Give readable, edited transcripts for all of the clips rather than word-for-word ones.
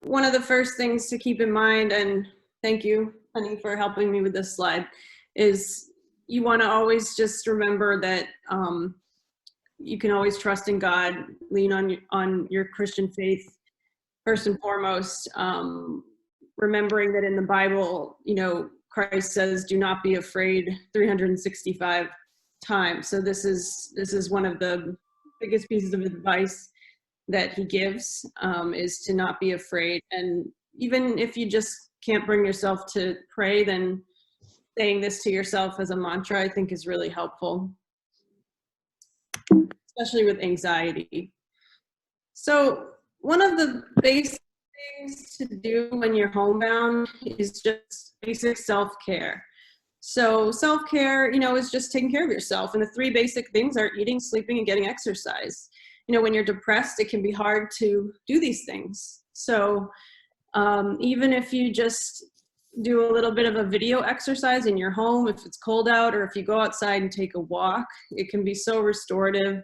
one of the first things to keep in mind, and thank you, honey, for helping me with this slide, is you want to always just remember that you can always trust in God, lean on your Christian faith first and foremost. Remembering that in the Bible, Christ says, "Do not be afraid," 365 times. So this is one of the biggest pieces of advice that he gives, is to not be afraid. And even if you just can't bring yourself to pray, then saying this to yourself as a mantra, I think, is really helpful, especially with anxiety. So one of the basic things to do when you're homebound is just basic self-care. So self-care, is just taking care of yourself. And the three basic things are eating, sleeping, and getting exercise. When you're depressed, it can be hard to do these things. So even if you just do a little bit of a video exercise in your home, if it's cold out, or if you go outside and take a walk, it can be so restorative.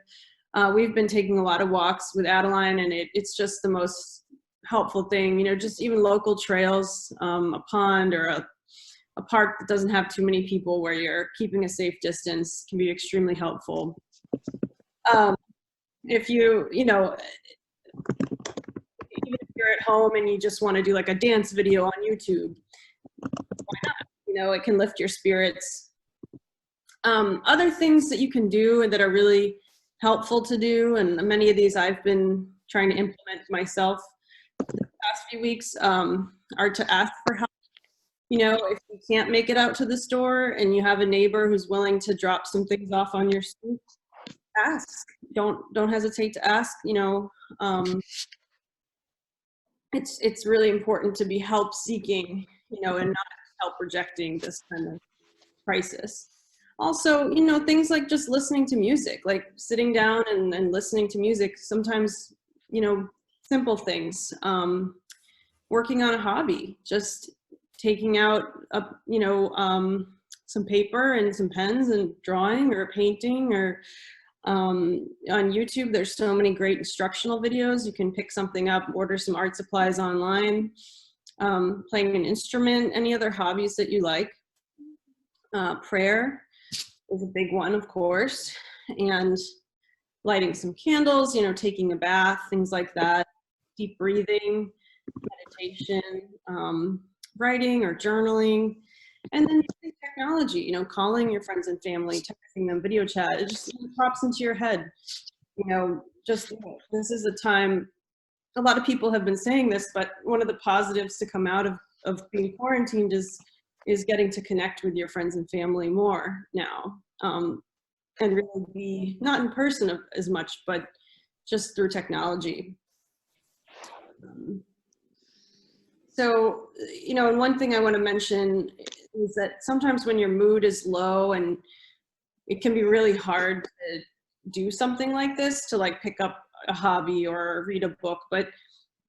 We've been taking a lot of walks with Adeline, and it's just the most helpful thing. Just even local trails, a pond or a park that doesn't have too many people, where you're keeping a safe distance, can be extremely helpful. If even if you're at home and you just want to do like a dance video on YouTube, why not? It can lift your spirits. Other things that you can do and that are really helpful to do, and many of these I've been trying to implement myself the past few weeks, are to ask for help. If you can't make it out to the store and you have a neighbor who's willing to drop some things off on your street, ask. Don't hesitate to ask. It's really important to be help seeking, and not help rejecting this kind of crisis. Also, things like just listening to music, like sitting down and listening to music. Sometimes, simple things, working on a hobby, just taking out some paper and some pens and drawing or painting, or on YouTube, there's so many great instructional videos. You can pick something up, order some art supplies online, playing an instrument, any other hobbies that you like. Prayer is a big one, of course, and lighting some candles, taking a bath, things like that, deep breathing, meditation, writing or journaling. And then using technology, calling your friends and family, texting them, video chat, it just pops into your head. This is a time, a lot of people have been saying this, but one of the positives to come out of being quarantined is getting to connect with your friends and family more now, and really be not in person as much, but just through technology. So, and one thing I want to mention is that sometimes when your mood is low, and it can be really hard to do something like this, to like pick up a hobby or read a book, but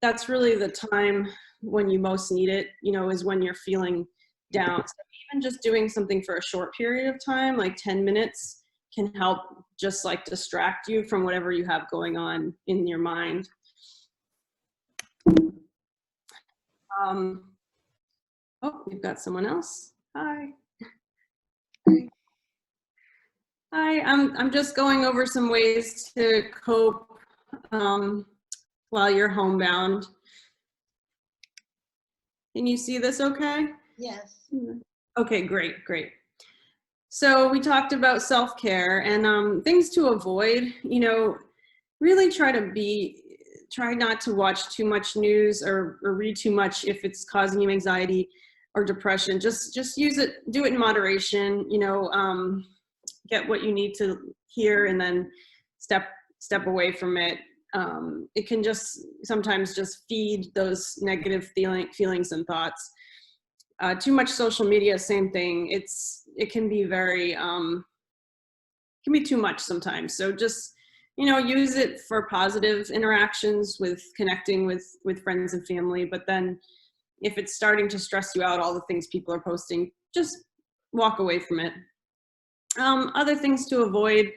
that's really the time when you most need it, is when you're feeling down. So even just doing something for a short period of time, like 10 minutes, can help just like distract you from whatever you have going on in your mind. Oh, we've got someone else. Hi. Hi, I'm just going over some ways to cope while you're homebound. Can you see this okay? Yes. Okay, great. So we talked about self-care and things to avoid. Really try not to watch too much news or read too much if it's causing you anxiety or depression. Just use it, do it in moderation, get what you need to hear and then step away from it. It can just sometimes just feed those negative feelings and thoughts. Too much social media, same thing. It can be very, can be too much sometimes. So just, use it for positive interactions with connecting with friends and family. But then if it's starting to stress you out, all the things people are posting, just walk away from it. Other things to avoid,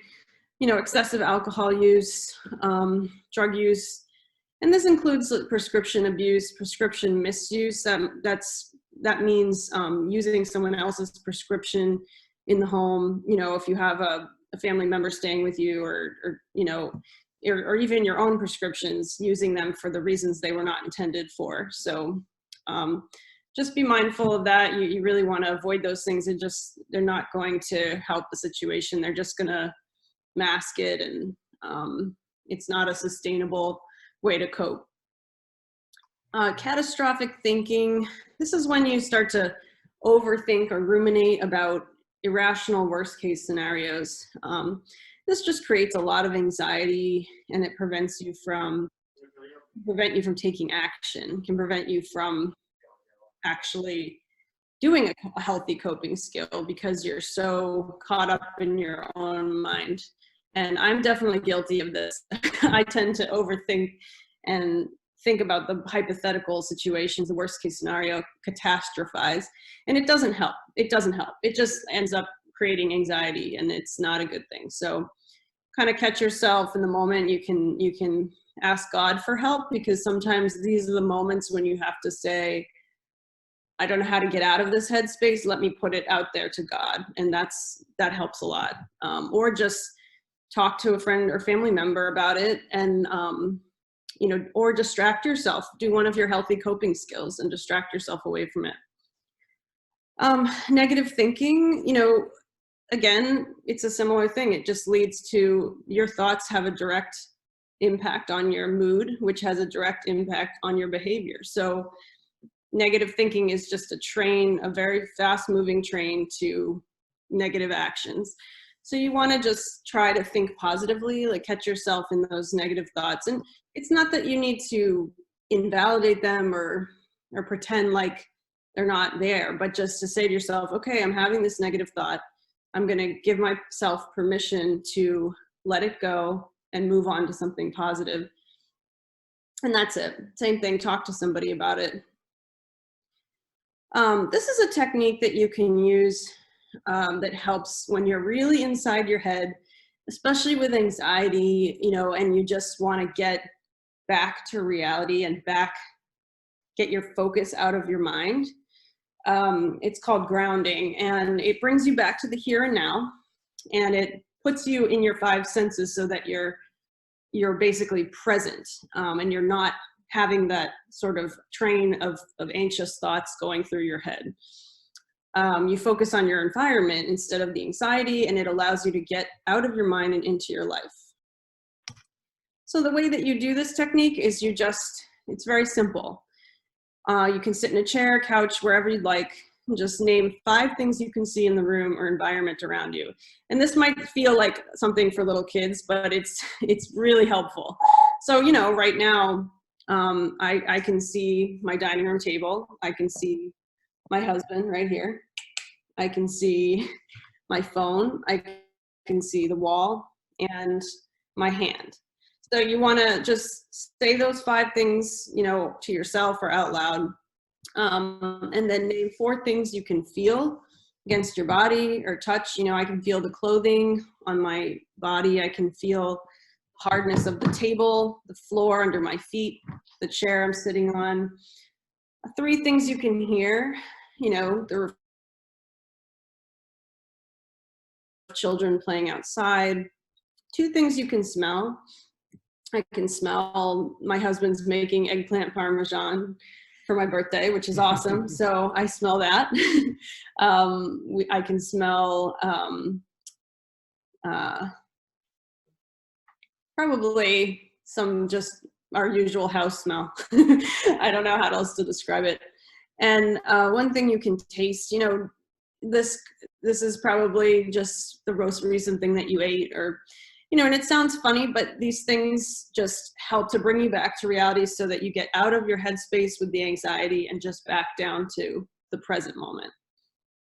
excessive alcohol use, drug use, And this includes prescription abuse, prescription misuse. That means using someone else's prescription in the home. You know, if you have a family member staying with you, or you know, or even your own prescriptions, using them for the reasons they were not intended for. So just be mindful of that. You really want to avoid those things. They're not going to help the situation. They're just going to mask it, and it's not a sustainable way to cope. Catastrophic thinking. This is when you start to overthink or ruminate about irrational worst case scenarios. This just creates a lot of anxiety, and it prevent you from taking action, can prevent you from actually doing a healthy coping skill, because you're so caught up in your own mind. And I'm definitely guilty of this. I tend to overthink and think about the hypothetical situations, the worst case scenario, catastrophize, and it doesn't help. It doesn't help. It just ends up creating anxiety, and it's not a good thing. So kind of catch yourself in the moment. You can ask God for help, because sometimes these are the moments when you have to say, I don't know how to get out of this headspace. Let me put it out there to God. And that helps a lot. Or just talk to a friend or family member about it, and, you know, or distract yourself. Do one of your healthy coping skills and distract yourself away from it. Negative thinking, you know, again, it's a similar thing. It just leads to your thoughts have a direct impact on your mood, which has a direct impact on your behavior. So negative thinking is just a very fast moving train to negative actions. So you want to just try to think positively, like catch yourself in those negative thoughts. And it's not that you need to invalidate them or pretend like they're not there, but just to say to yourself, okay, I'm having this negative thought. I'm going to give myself permission to let it go and move on to something positive. And that's it. Same thing, talk to somebody about it. This is a technique that you can use that helps when you're really inside your head, especially with anxiety, you know, and you just want to get back to reality and get your focus out of your mind. It's called grounding, and it brings you back to the here and now, and it puts you in your 5 senses so that you're basically present, and you're not having that sort of train of anxious thoughts going through your head. You focus on your environment instead of the anxiety, and it allows you to get out of your mind and into your life. So the way that you do this technique is it's very simple. You can sit in a chair, couch, wherever you'd like, and just name 5 things you can see in the room or environment around you. And this might feel like something for little kids, but it's really helpful. So, you know, right now, I can see my dining room table. I can see my husband right here. I can see my phone. I can see the wall and my hand. So you want to just say those 5 things, you know, to yourself or out loud. And then name 4 things you can feel against your body or touch. You know, I can feel the clothing on my body. I can feel hardness of the table, the floor under my feet, the chair I'm sitting on. 3 things you can hear, you know, the children playing outside. 2 things you can smell. I can smell my husband's making eggplant parmesan for my birthday, which is awesome. So I smell that. I can smell probably some just our usual house smell. I don't know how else to describe it. And one thing you can taste, you know, this is probably just the most recent thing that you ate, or, you know, and it sounds funny, but these things just help to bring you back to reality so that you get out of your headspace with the anxiety and just back down to the present moment.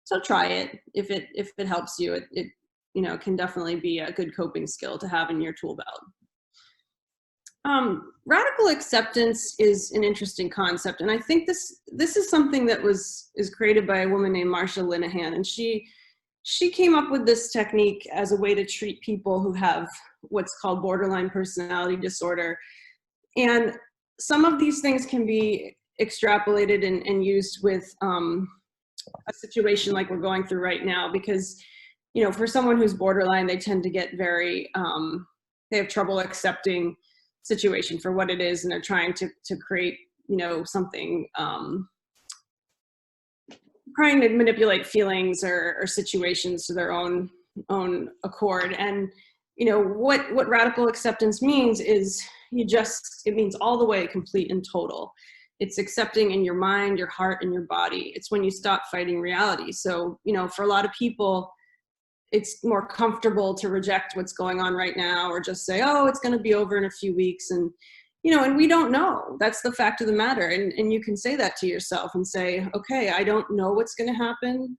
So try it. If it helps you, it you know, can definitely be a good coping skill to have in your tool belt. Radical acceptance is an interesting concept, and I think this is something that is created by a woman named Marsha Linehan, and she came up with this technique as a way to treat people who have what's called borderline personality disorder. And some of these things can be extrapolated and used with a situation like we're going through right now, because, you know, for someone who's borderline, they tend to get very, they have trouble accepting situation for what it is, and they're trying to create, you know, something, trying to manipulate feelings or situations to their own accord. And, you know, what radical acceptance means is it means all the way, complete and total. It's accepting in your mind, your heart, and your body. It's when you stop fighting reality. So, you know, for a lot of people, it's more comfortable to reject what's going on right now, or just say, oh, it's going to be over in a few weeks. And, you know, and we don't know. That's the fact of the matter. And you can say that to yourself and say, okay, I don't know what's going to happen.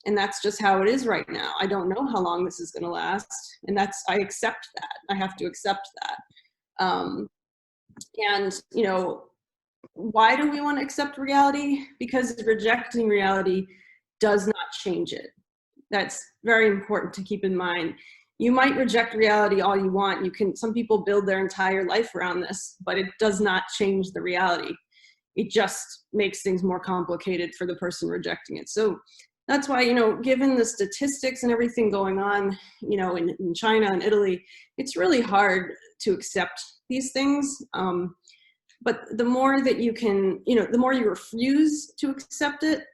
And that's just how it is right now. I don't know how long this is going to last. And I accept that. I have to accept that. And, you know, why do we want to accept reality? Because rejecting reality does not change it. That's very important to keep in mind. You might reject reality all you want. Some people build their entire life around this, but it does not change the reality. It just makes things more complicated for the person rejecting it. So that's why, you know, given the statistics and everything going on, you know, in China and Italy, it's really hard to accept these things. But the more that you can, you know, the more you refuse to accept it,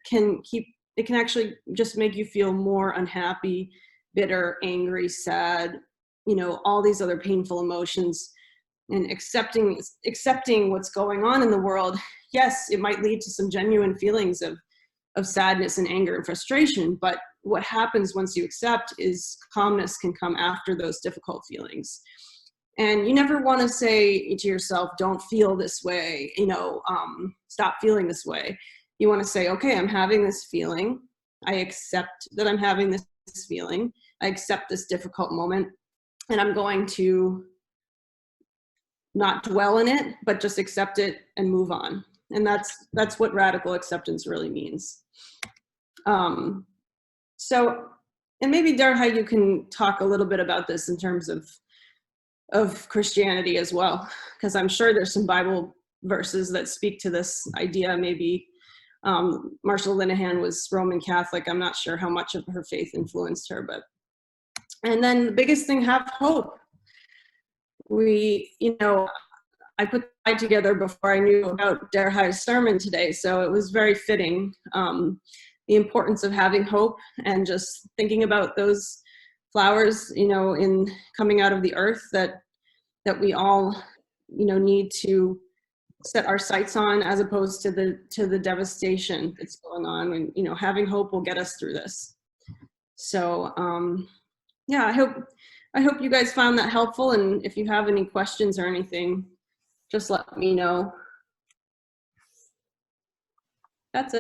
it can actually just make you feel more unhappy, bitter, angry, sad, you know, all these other painful emotions. And accepting what's going on in the world, yes, it might lead to some genuine feelings of sadness and anger and frustration, but what happens once you accept is calmness can come after those difficult feelings. And you never want to say to yourself, don't feel this way, you know, stop feeling this way. You want to say, okay, I'm having this feeling. I accept that I'm having this feeling. I accept this difficult moment, and I'm going to not dwell in it, but just accept it and move on. And that's what radical acceptance really means. So, and maybe Darha, you can talk a little bit about this in terms of Christianity as well, because I'm sure there's some Bible verses that speak to this idea. Maybe Marshall Linehan was Roman Catholic. I'm not sure how much of her faith influenced her, and then the biggest thing, have hope. You know, I put the slide together before I knew about Darha's sermon today, so it was very fitting. The importance of having hope and just thinking about those flowers, you know, in coming out of the earth that we all, you know, need to set our sights on, as opposed to the devastation that's going on. And, you know, having hope will get us through this. So yeah, I hope you guys found that helpful. And if you have any questions or anything, just let me know. That's it.